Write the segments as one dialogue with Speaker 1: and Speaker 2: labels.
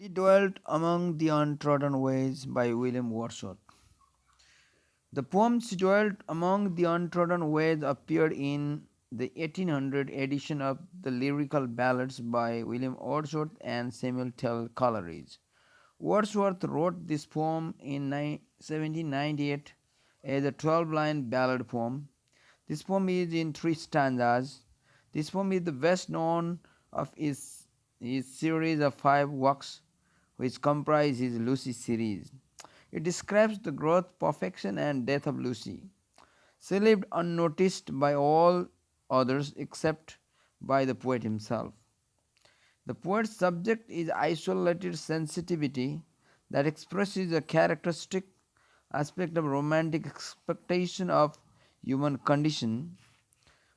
Speaker 1: She dwelt among the untrodden ways by William Wordsworth. The poem She Dwelt among the untrodden ways appeared in the 1800 edition of the Lyrical Ballads by William Wordsworth and Samuel Taylor Coleridge. Wordsworth wrote this poem in 1798 as a 12-line ballad poem. This poem is in three stanzas. This poem is the best known of his series of five works, which comprise his Lucy series. It describes the growth, perfection, and death of Lucy. She lived unnoticed by all others except by the poet himself. The poet's subject is isolated sensitivity that expresses a characteristic aspect of romantic expectation of human condition.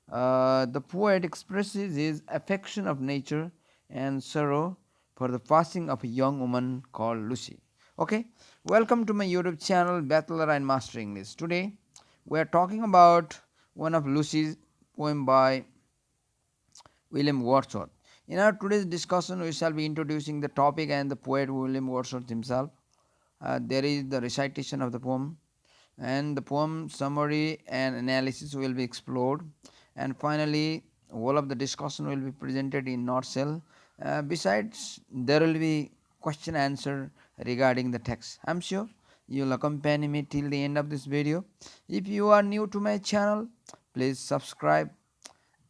Speaker 1: The poet expresses his affection of nature and sorrow for the passing of a young woman called Lucy. Okay, welcome to my YouTube channel, Bachelor and Master English. Today we are talking about one of Lucy's poem by William Wordsworth. In our today's discussion, we shall be introducing the topic and the poet William Wordsworth himself. There is the recitation of the poem, and the poem summary and analysis will be explored, and finally all of the discussion will be presented in nutshell. Besides, there will be question answer regarding the text. I'm sure you'll accompany me till the end of this video. If you are new to my channel, please subscribe,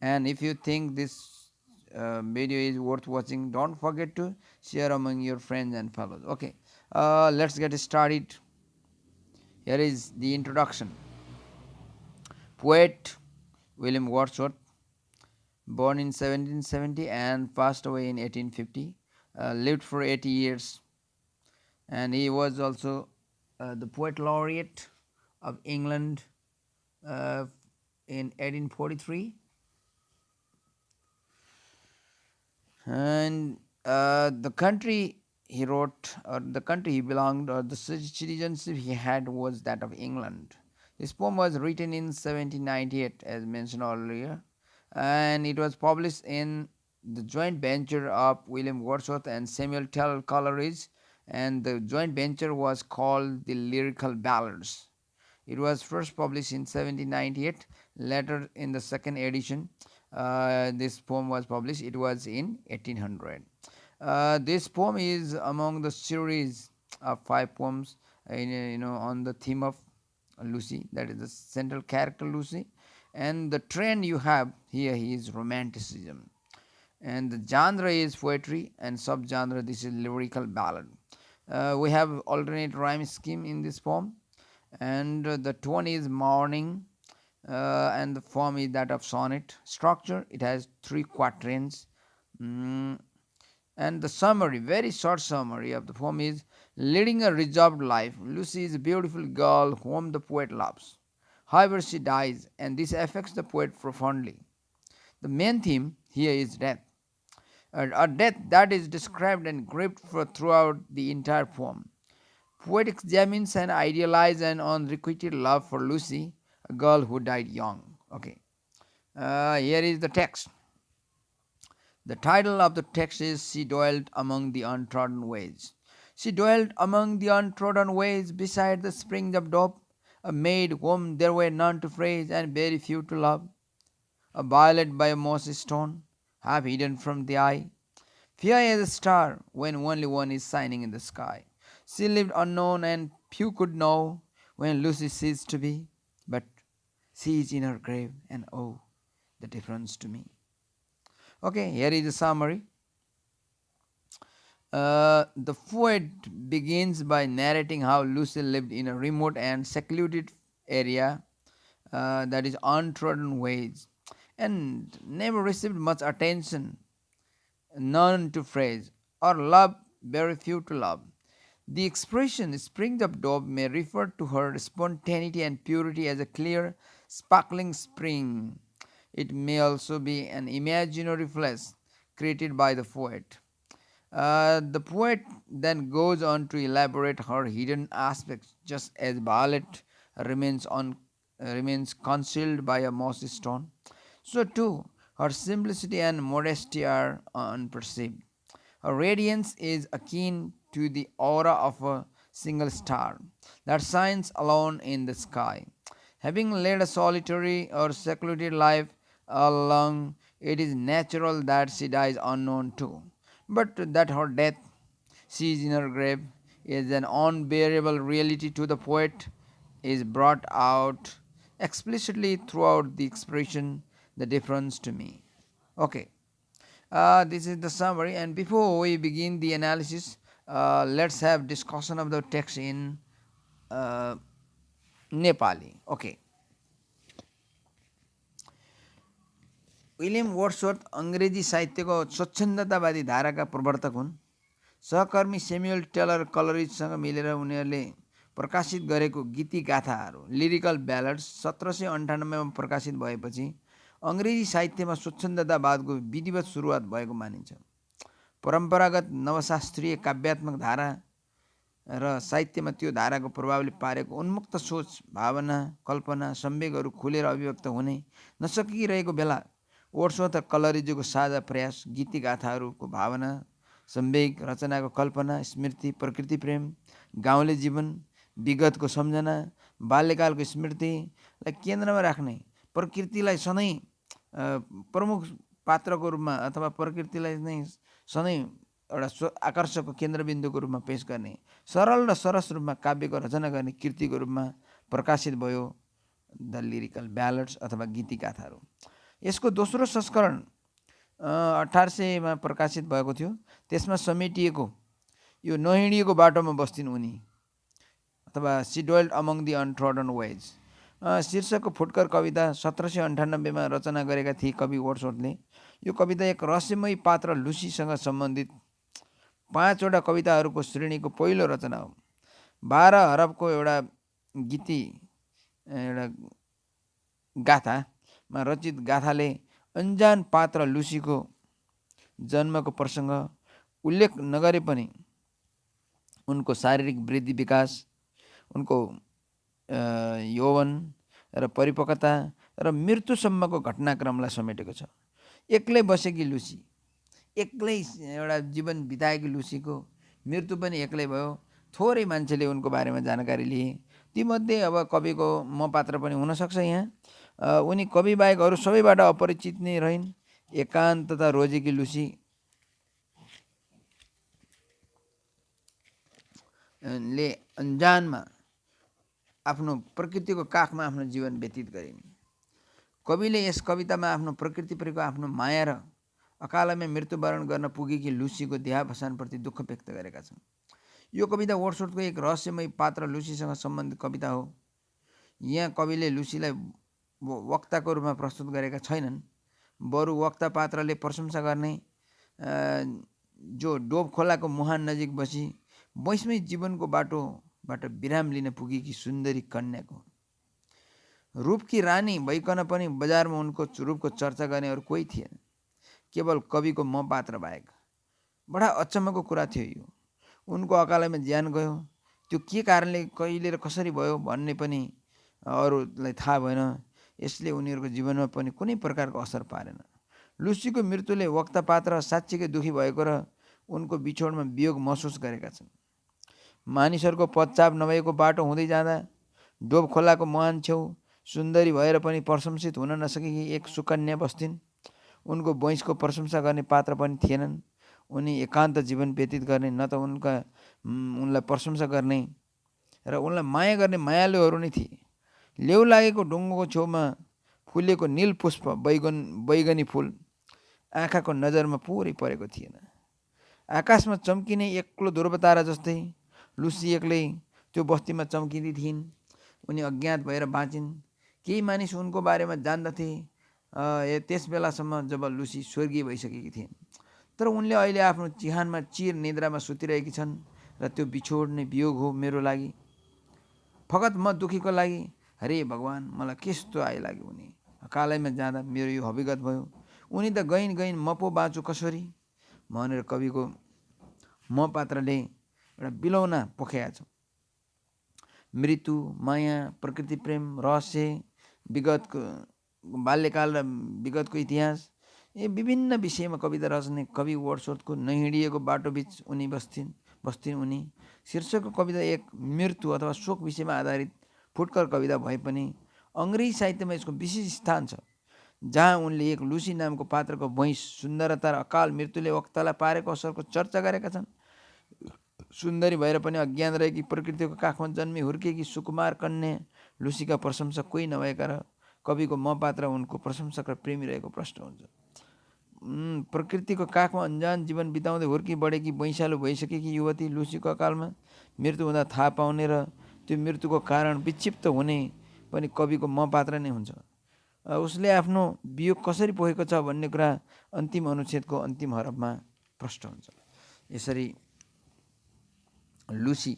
Speaker 1: and if you think this video is worth watching, don't forget to share among your friends and fellows. Okay, let's get started. Here is the introduction. Poet William Wordsworth, born in 1770 and passed away in 1850, lived for 80 years, and he was also the poet laureate of England in 1843. And the country he wrote, or the country he belonged, or the citizenship he had, was that of England. This poem was written in 1798, as mentioned earlier, and it was published in the joint venture of William Wordsworth and Samuel Taylor Coleridge, and the joint venture was called the Lyrical Ballads. It was first published in 1798. Later, in the second edition, this poem was published. It was in 1800. This poem is among the series of five poems, on the theme of Lucy. That is the central character Lucy, and the trend you have here is romanticism, and the genre is poetry, and subgenre this is lyrical ballad. We have alternate rhyme scheme in this poem, and the tone is morning, and the form is that of sonnet. Structure, it has three quatrains. And the summary, very short summary of the poem is: leading a reserved life, Lucy is a beautiful girl whom the poet loves. However, she dies, and this affects the poet profoundly. The main theme here is death, a death that is described and gripped throughout the entire poem. Poet examines and idealizes an unrequited love for Lucy, a girl who died young. Okay, here is the text. The title of the text is She Dwelt Among the Untrodden Ways. She dwelt among the untrodden ways beside the springs of Dope, a maid whom there were none to praise and very few to love, a violet by a mossy stone, half hidden from the eye, fair as a star when only one is shining in the sky. She lived unknown and few could know when Lucy ceased to be, but she is in her grave, and oh, the difference to me. Okay, here is the summary. The poet begins by narrating how Lucy lived in a remote and secluded area, that is untrodden ways, and never received much attention, none to praise, or love, very few to love. The expression springs of Dobe may refer to her spontaneity and purity as a clear, sparkling spring. It may also be an imaginary flash created by the poet. The poet then goes on to elaborate her hidden aspects, just as violet remains concealed by a mossy stone. So too, her simplicity and modesty are unperceived. Her radiance is akin to the aura of a single star that shines alone in the sky. Having led a solitary or secluded life along, it is natural that she dies unknown too. But that her death, she is in her grave, is an unbearable reality to the poet, is brought out explicitly throughout the expression, the difference to me. Okay, this is the summary, and before we begin the analysis, let's have discussion of the text in uh, Nepali. Okay. William Wordsworth अङ्ग्रेजी साहित्यको स्वच्छन्दतावादी धाराका प्रवर्तक हुन्। सहकर्मी Samuel Taylor कलरिजसँग मिलेर उनीहरूले प्रकाशित गरेको गीति गाथाहरू lyrical ब्यालड्स 1798 मा प्रकाशित भएपछि अङ्ग्रेजी साहित्यमा स्वच्छन्दतावादको विधिवत सुरुवात भएको मानिन्छ। परम्परागत नवशास्त्रीय काव्यात्मक धारा र साहित्यमा त्यो धाराको प्रभावले पारेको उन्मुक्त सोच, भावना, कल्पना, संवेगहरू खुलेर अभिव्यक्त हुने नसकिरहेको बेला वर्ड्सवर्थ र कलरिजको साझा प्रयास गीति गाथाहरूको भावना, संवेग, रचनाको कल्पना, स्मृति, प्रकृति प्रेम, गाउँले जीवन, विगतको सम्झना, बाल्यकालको स्मृतिलाई केन्द्रमा राख्ने, प्रकृतिलाई सधैँ प्रमुख पात्रको रूपमा अथवा प्रकृतिलाई नै सधैँ एउटा आकर्षकको केन्द्रबिन्दुको रूपमा पेश गर्ने, सरल र सरस रूपमा काव्यको रचना गर्ने कृतिको रूपमा प्रकाशित भयो द लिरिकल ब्यालड्स अथवा गीति गाथाहरू। यसको दोस्रो संस्करण 1800 मा प्रकाशित भएको थियो। त्यसमा समेटिएको यो नहिँडिएको बाटोमा बस्थिन् उनी अथवा she dwelt among the untrodden ways शीर्षकको फुटकर कविता 1798 मा रचना गरेका थिए कवि वर्ड्सवर्थले। यो कविता एक रहस्यमयी पात्र लुसीसँग सम्बन्धित 5 वटा कविताहरूको श्रेणीको पहिलो रचना हो। 12 हरफको एउटा गीति एउटा गाथामा रचित गाथाले अन्जान पात्र लुसीको जन्मको प्रसङ्ग उल्लेख नगरे पनि उनको शारीरिक वृद्धि विकास, उनको यौवन र परिपक्वता र मृत्युसम्मको घटनाक्रमलाई समेटेको छ। एक्लै बसेकी लुसी, एक्लै एउटा जीवन बिताएकी लुसीको मृत्यु पनि एक्लै भयो। थोरै मान्छेले उनको बारेमा जानकारी लिए। तीमध्ये अब कविको म पात्र पनि हुनसक्छ यहाँ। उनी कवि बाहेक अरू सबैबाट अपरिचित नै रहिन्। एकान्तता रोजेकी लुसी ले अन्जानमा आफ्नो प्रकृतिको काखमा आफ्नो जीवन व्यतीत गरिन्। कविले यस कवितामा आफ्नो प्रकृतिप्रतिको आफ्नो माया र अकालमै मृत्युवरण गर्न पुगेकी लुसीको देहावसानप्रति दुःख व्यक्त गरेका छन्। यो कविता वर्ड्सवर्थको एक रहस्यमय पात्र लुसीसँग सम्बन्धित कविता हो। यहाँ कविले लुसीलाई वक्ताको रूपमा प्रस्तुत गरेका छैनन्, बरु वक्ता पात्रले प्रशंसा गर्ने जो डोब खोलाको मुहान नजिक बसी वैष्णवी जीवनको बाटोबाट विराम लिन पुगेकी सुन्दरी कन्याको। रूपकी रानी भइकन पनि बजारमा उनको रूपको चर्चा गर्ने अरू कोही थिएन, केवल कविको म पात्र बाहेक। बडा अचम्मको कुरा थियो यो। उनको अकालैमा ज्यान गयो। त्यो के कारणले, कहिले र कसरी भयो भन्ने पनि अरूलाई थाहा भएन। यसले उनीहरूको जीवनमा पनि कुनै प्रकारको असर पारेन। लुसीको मृत्युले वक्ता पात्र साँच्चीकै दुखी भएको र उनको बिछोडमा वियोग महसुस गरेका छन्। मानिसहरूको पदचाप नभएको बाटो हुँदै जाँदा डोब खोलाको मुहान छेउ सुन्दरी भएर पनि प्रशंसित हुन नसकेकी एक सुकन्या बस्थिन्। उनको वंशको प्रशंसा गर्ने पात्र पनि थिएनन्। उनी एकान्त जीवन व्यतीत गर्ने, न त उनलाई प्रशंसा गर्ने र उनलाई माया गर्ने मायालुहरू नै थिए। लेउ लागेको ढुङ्गोको छेउमा फुलेको नील पुष्प बैगनी फुल आँखाको नजरमा पुरै परेको थिएन। आकाशमा चम्किने एक्लो ध्रुवतारा जस्तै लुसी एक्लै त्यो बस्तीमा चम्किँदै थिइन्। उनी अज्ञात भएर बाँचिन्। केही मानिस उनको बारेमा जान्दथे त्यस बेलासम्म जब लुसी स्वर्गीय भइसकेकी थिइन्। तर उनले अहिले आफ्नो चिहानमा चिर निद्रामा सुतिरहेकी छन् र त्यो बिछोड नै वियोग हो मेरो लागि। फकत म दुखीको लागि हरे भगवान् मलाई कस्तो आइलाग्यो। उनी अकालैमा जाँदा मेरो यो हविगत भयो। उनी त गइन् गइन् म पो बाँचु कसरी भनेर कविको म पात्रले एउटा बिलौना पोखेका छ। मृत्यु, माया, प्रकृति प्रेम, रहस्य, विगतको बाल्यकाल र विगतको इतिहास यी विभिन्न विषयमा कविता रच्ने कवि वर्ड्सवर्थको नहिँडिएको बाटोबीच उनी बस्थिन् उनी। शीर्षकको कविता एक मृत्यु अथवा शोक विषयमा आधारित फुटकर कविता भए पनि अङ्ग्रेजी साहित्यमा यसको विशेष स्थान छ, जहाँ उनले एक लुसी नामको पात्रको भैँस सुन्दरता र अकाल मृत्युले वक्तालाई पारेको असरको चर्चा गरेका छन्। सुन्दरी भएर पनि अज्ञान रहेकी, प्रकृतिको काखमा जन्मी हुर्केकी सुकुमार कन्या लुसीका प्रशंसक कोही नभएका र कविको म पात्र उनको प्रशंसक र प्रेमी रहेको प्रश्न हुन्छ। प्रकृतिको काखमा अन्जान जीवन बिताउँदै हुर्की बढेकी वैँशालु भइसकेकी युवती लुसीको अकालमा मृत्यु हुँदा थाहा पाउने र त्यो मृत्युको कारण विक्षिप्त हुने पनि कविको म पात्र नै हुन्छ। उसले आफ्नो वियोग कसरी पोखेको छ भन्ने कुरा अन्तिम अनुच्छेदको अन्तिम हरफमा प्रष्ट हुन्छ। यसरी लुसी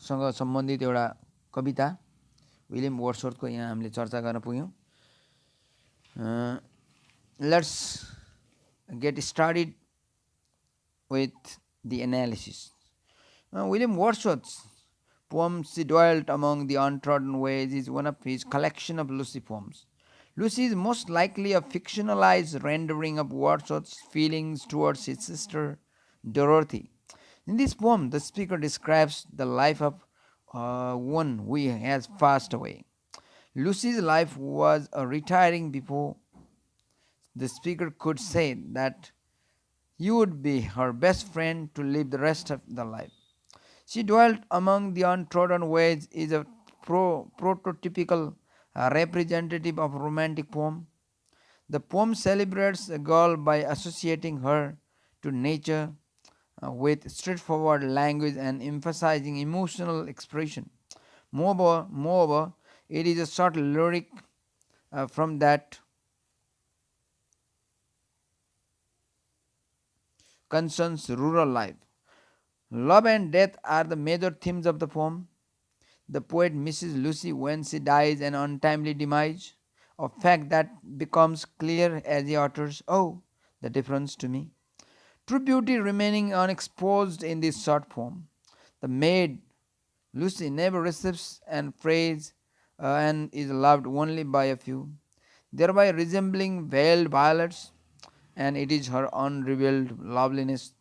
Speaker 1: सँग सम्बन्धित एउटा कविता विलियम वर्ड्सवर्थको यहाँ हामीले चर्चा गर्न पुग्यौँ। Let's get started with the analysis. William Wordsworth's poem She Dwelt among the Untrodden Ways is one of his collection of Lucy poems. Lucy is most likely a fictionalized rendering of Wordsworth's feelings towards his sister Dorothy. In this poem, the speaker describes the life of one who has passed away. Lucy's life was retiring before the speaker could say that you would be her best friend to live the rest of the life. She Dwelt among the Untrodden Ways is a prototypical representative of romantic poem. The poem celebrates a girl by associating her to nature with straightforward language and emphasizing emotional expression. Moreover, it is a short lyric from that concerns rural life. Love and death are the major themes of the poem. The poet misses Lucy when she dies an untimely demise, a fact that becomes clear as he utters, "Oh, the difference to me." True beauty remaining unexposed in this short poem. The maid Lucy never receives and praise and is loved only by a few, thereby resembling veiled violets, and it is her unrevealed loveliness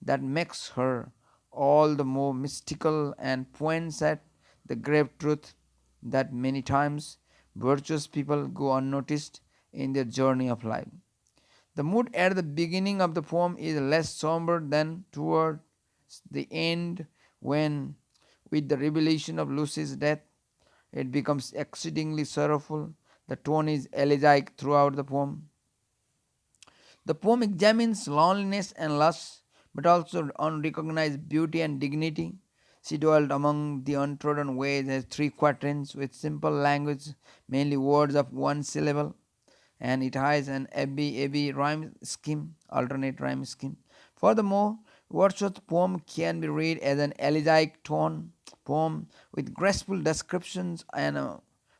Speaker 1: that makes her all the more mystical and points at the grave truth that many times virtuous people go unnoticed in their journey of life. The mood at the beginning of the poem is less somber than towards the end, when, with the revelation of Lucy's death, it becomes exceedingly sorrowful. The tone is elegiac throughout the poem. The poem examines loneliness and loss, but also unrecognized beauty and dignity. She Dwelt among the Untrodden Ways has 3 quatrains with simple language, mainly words of one syllable, and it has an AB rhyme scheme, alternate rhyme scheme. Furthermore, Wordsworth's poem can be read as an elegiac tone poem with graceful descriptions and a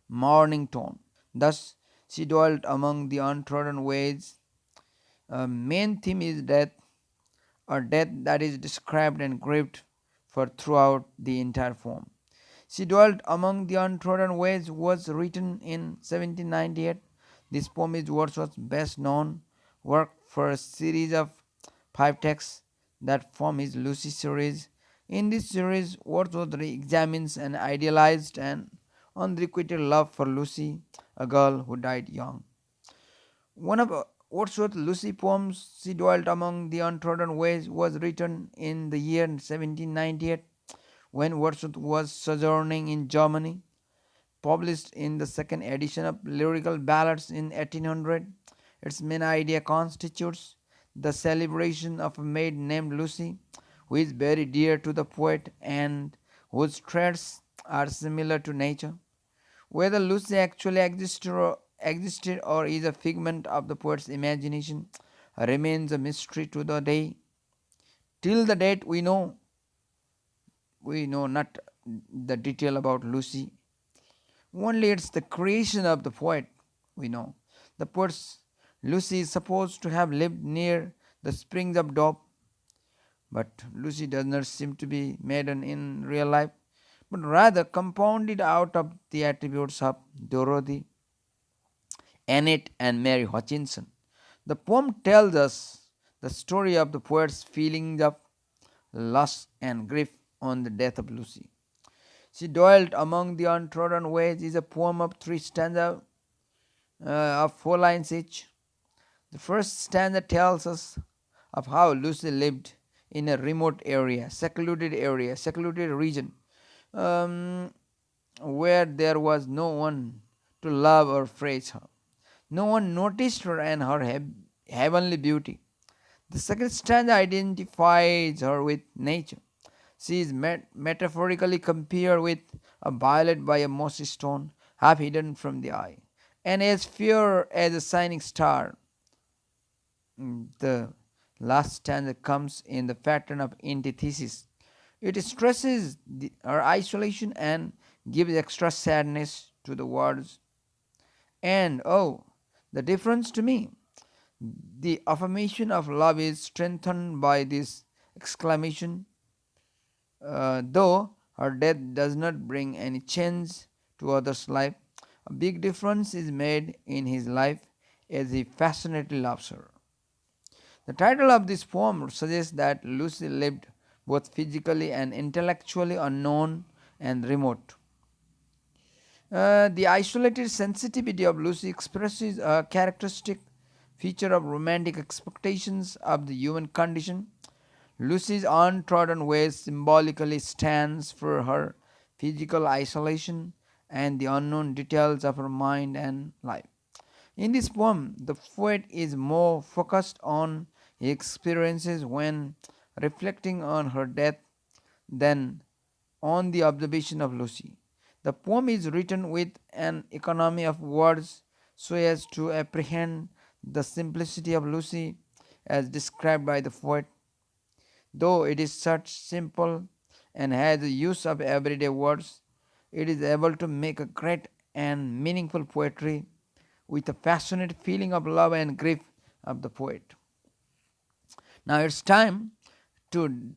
Speaker 1: mourning tone. Thus, She Dwelt among the Untrodden Ways. Main theme is death, or death that is described and grieved for throughout the entire poem. She Dwelt among the Untrodden Ways was written in 1798. This poem is Wordsworth's best known work for a series of 5 texts that form his Lucy series. In this series, Wordsworth examines an idealized and unrequited love for Lucy, a girl who died young. One of Wordsworth's Lucy poems, She Dwelt among the Untrodden Ways, was written in the year 1798 when Wordsworth was sojourning in Germany. Published in the second edition of Lyrical Ballads in 1800, its main idea constitutes the celebration of a maid named Lucy, who is very dear to the poet and whose traits are similar to nature. Whether Lucy actually existed or is a figment of the poet's imagination remains a mystery to the day. Till the date we know not the detail about Lucy. Only it's the creation of the poet we know. The poet's Lucy is supposed to have lived near the springs of Dob, but Lucy does not seem to be maiden in real life, but rather compounded out of the attributes of Dorothy, Annette and Mary Hutchinson. The poem tells us the story of the poet's feelings of loss and grief on the death of Lucy. She Dwelt Among the Untrodden Ways is a poem of three stanzas of 4 lines each. The first stanza tells us of how Lucy lived in a remote secluded region, um, where there was no one to love or praise her. No one noticed her and her heavenly beauty. The second stanza identifies her with nature. She is metaphorically compared with a violet by a mossy stone, half hidden from the eye, and as fair as a shining star. The last stanza comes in the pattern of antithesis. It stresses her isolation and gives extra sadness to the words. And oh, the difference to me. The affirmation of love is strengthened by this exclamation. Though her death does not bring any change to others' life, a big difference is made in his life as he passionately loves her. The title of this poem suggests that Lucy lived both physically and intellectually unknown and remote. The isolated sensitivity of Lucy expresses a characteristic feature of romantic expectations of the human condition. Lucy's untrodden ways symbolically stands for her physical isolation and the unknown details of her mind and life. In this poem, the poet is more focused on his experiences when reflecting on her death than on the observation of Lucy. The poem is written with an economy of words so as to apprehend the simplicity of Lucy as described by the poet. Though it is such simple and has the use of everyday words, it is able to make a great and meaningful poetry with a passionate feeling of love and grief of the poet. Now it's time to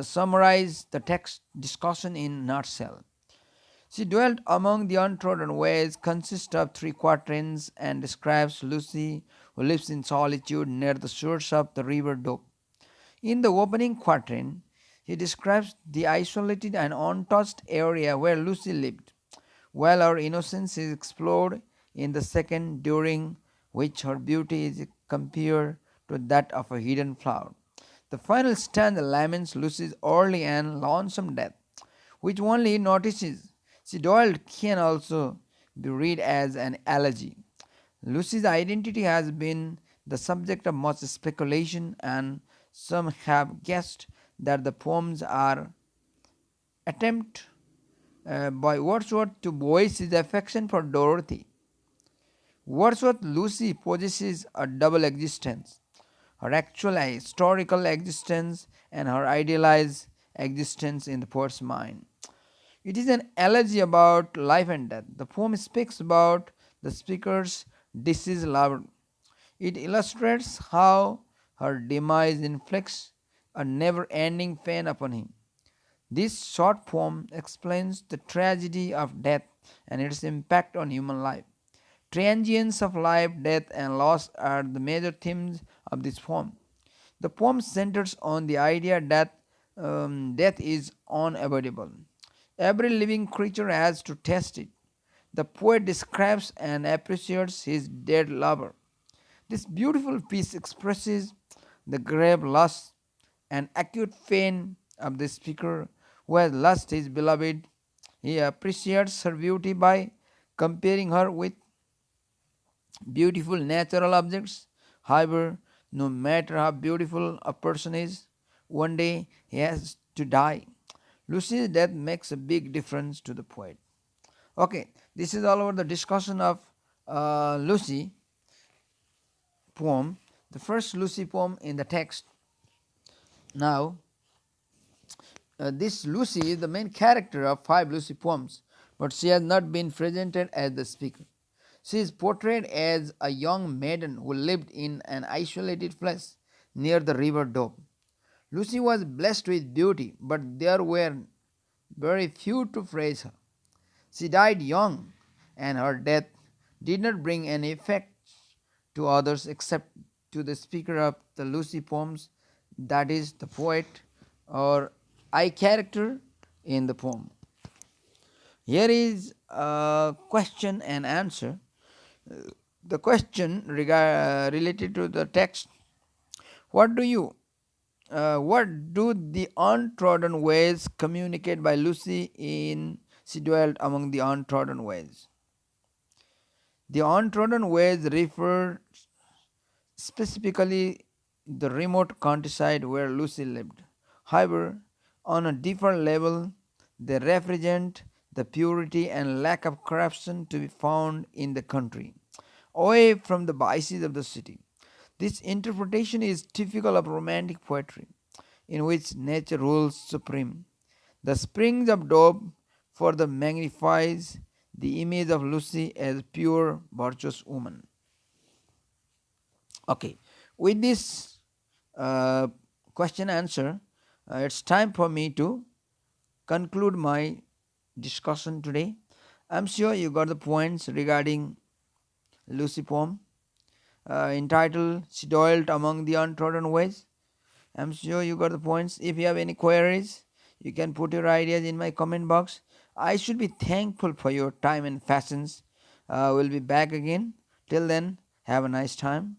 Speaker 1: summarize the text discussion in a nutshell. She Dwelt Among the Untrodden Ways consists of 3 quatrains and describes Lucy who lives in solitude near the source of the river Dope. In the opening quatrain, he describes the isolated and untouched area where Lucy lived, while her innocence is explored in the second, during which her beauty is compared to that of a hidden flower. The final stanza laments Lucy's early and lonesome death, which only notices. She Dwelt can also be read as an elegy. Lucy's identity has been the subject of much speculation, and some have guessed that the poems are attempt by Wordsworth to voice his affection for Dorothy. Wordsworth Lucy possesses a double existence, her actual historical existence and her idealized existence in the poet's mind. It is an elegy about life and death. The poem speaks about the speaker's deceased lover. It illustrates how her demise inflicts a never ending pain upon him. This short poem explains the tragedy of death and its impact on human life. Transience of life, death, and loss are the major themes of this poem. The poem centers on the idea that death is unavoidable. Every living creature has to taste it. The poet describes and appreciates his dead lover. This beautiful piece expresses the grave loss and acute pain of the speaker who has lost his beloved. He appreciates her beauty by comparing her with beautiful natural objects. However, no matter how beautiful a person is, one day he has to die. Lucy's death makes a big difference to the poet. Okay, this is all over the discussion of Lucy poem, the first Lucy poem in the text. Now, this Lucy is the main character of 5 Lucy poems, but she has not been presented as the speaker. She is portrayed as a young maiden who lived in an isolated place near the river Dobe. Lucy was blessed with beauty, but there were very few to praise her. She died young, and her death did not bring any effect to others except to the speaker of the Lucy poems, that is, the poet or I character in the poem. Here is a question and answer. The question related to the text: What do the untrodden ways communicate by Lucy in She Dwelt among the untrodden ways? The untrodden ways refer specifically the remote countryside where Lucy lived. However, on a deeper level, they represent the purity and lack of corruption to be found in the country, away from the vices of the city. This interpretation is typical of romantic poetry, in which nature rules supreme. The springs of Dove further magnifies the image of Lucy as pure, virtuous woman. Okay, with this uh, question answer, it's time for me to conclude my discussion today. I'm sure you got the points regarding Lucy poem entitled She Dwelt Among the Untrodden Ways. I'm sure you got the points. If you have any queries, you can put your ideas in my comment box. I should be thankful for your time and patience. We'll be back again. Till then, have a nice time.